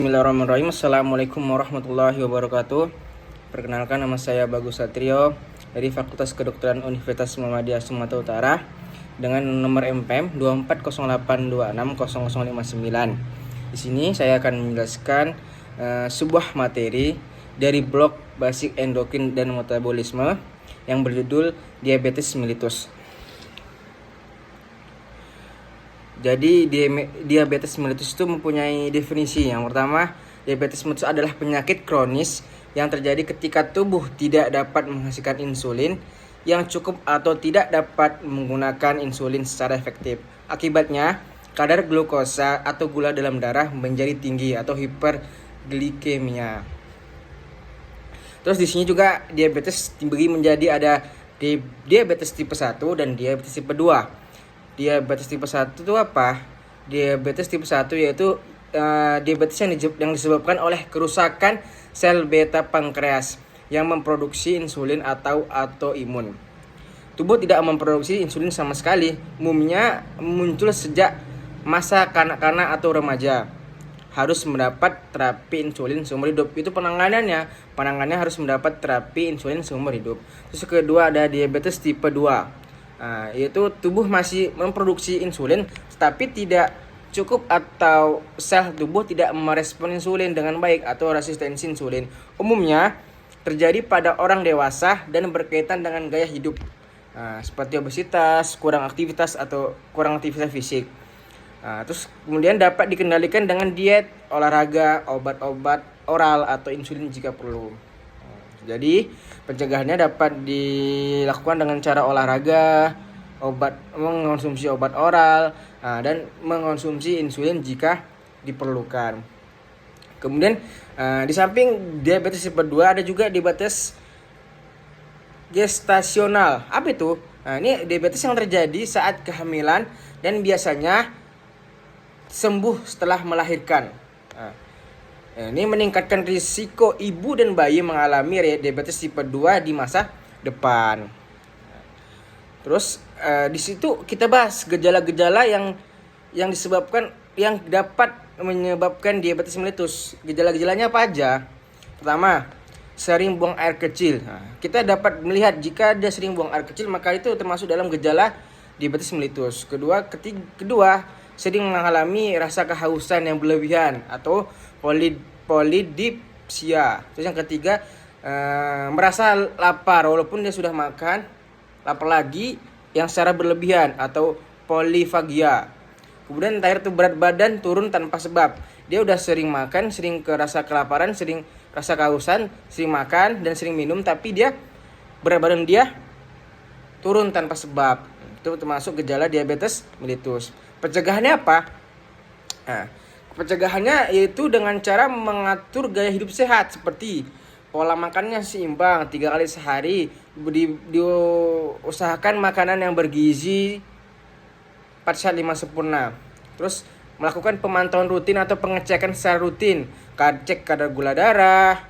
Bismillahirrahmanirrahim. Assalamualaikum warahmatullahi wabarakatuh. Perkenalkan, nama saya Bagus Satrio dari Fakultas Kedokteran Universitas Muhammadiyah Sumatera Utara dengan nomor MPM 2408260059. Di sini saya akan menjelaskan sebuah materi dari blog Basic Endokrin dan Metabolisme yang berjudul Diabetes Mellitus. Jadi diabetes mellitus itu mempunyai definisi. Yang pertama, diabetes mellitus adalah penyakit kronis yang terjadi ketika tubuh tidak dapat menghasilkan insulin yang cukup atau tidak dapat menggunakan insulin secara efektif. Akibatnya, kadar glukosa atau gula dalam darah menjadi tinggi atau hiperglikemia. Terus di sini juga diabetes dibagi menjadi ada diabetes tipe 1 dan diabetes tipe 2. Diabetes tipe 1 itu apa? Diabetes tipe 1 yaitu diabetes yang disebabkan oleh kerusakan sel beta pankreas yang memproduksi insulin atau autoimun. Tubuh tidak memproduksi insulin sama sekali. Umumnya muncul sejak masa kanak-kanak atau remaja. Harus mendapat terapi insulin seumur hidup. Itu penanganannya harus mendapat terapi insulin seumur hidup. Terus kedua ada diabetes tipe 2. Yaitu tubuh masih memproduksi insulin tapi tidak cukup atau sel tubuh tidak merespon insulin dengan baik atau resistensi insulin. Umumnya terjadi pada orang dewasa dan berkaitan dengan gaya hidup, seperti obesitas, kurang aktivitas fisik. Terus kemudian dapat dikendalikan dengan diet, olahraga, obat-obat oral atau insulin jika perlu. Jadi pencegahannya dapat dilakukan dengan cara olahraga, mengonsumsi obat oral, dan mengonsumsi insulin jika diperlukan. Kemudian di samping diabetes tipe 2 ada juga diabetes gestasional. Apa itu? Ini diabetes yang terjadi saat kehamilan dan biasanya sembuh setelah melahirkan. Ini meningkatkan risiko ibu dan bayi mengalami diabetes tipe 2 di masa depan. Terus di situ kita bahas gejala-gejala yang dapat menyebabkan diabetes mellitus. Gejala-gejalanya apa aja? Pertama, sering buang air kecil. Kita dapat melihat jika dia sering buang air kecil maka itu termasuk dalam gejala diabetes mellitus. Kedua, sering mengalami rasa kehausan yang berlebihan atau polidipsia. Terus yang ketiga, merasa lapar walaupun dia sudah makan, lapar lagi yang secara berlebihan atau polifagia. Kemudian terakhir itu berat badan turun tanpa sebab. Dia udah sering makan, sering rasa kelaparan, sering rasa kehausan, sering makan dan sering minum, tapi berat badan dia turun tanpa sebab. Itu termasuk gejala diabetes mellitus. Pencegahannya apa? Pencegahannya yaitu dengan cara mengatur gaya hidup sehat seperti pola makannya seimbang 3 kali sehari, diusahakan makanan yang bergizi 4 sehat 5 sempurna. Terus melakukan pemantauan rutin atau pengecekan secara rutin, cek kadar gula darah,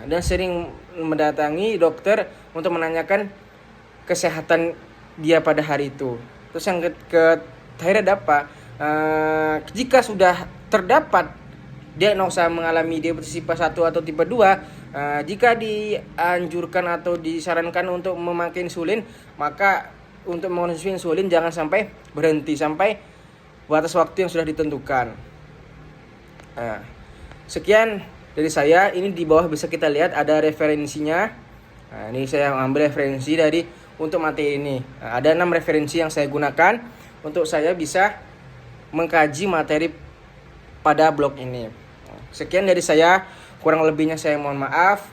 dan sering mendatangi dokter untuk menanyakan kesehatan dia pada hari itu. Terus yang terakhir ada apa? Jika sudah terdapat diagnosa mengalami diabetes tipe 1 atau tipe 2, jika dianjurkan atau disarankan untuk memakai insulin, maka untuk mengonsumsi insulin jangan sampai berhenti sampai batas waktu yang sudah ditentukan. Sekian dari saya. Ini di bawah bisa kita lihat ada referensinya. Ini saya ambil referensi untuk materi ini. Ada 6 referensi yang saya gunakan untuk saya bisa mengkaji materi pada blog ini. Sekian dari saya, kurang lebihnya saya mohon maaf.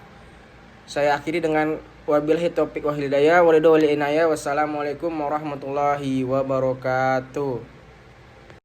Saya akhiri dengan wabillahi taufiq wal hidayah. Wassalamualaikum warahmatullahi wabarakatuh.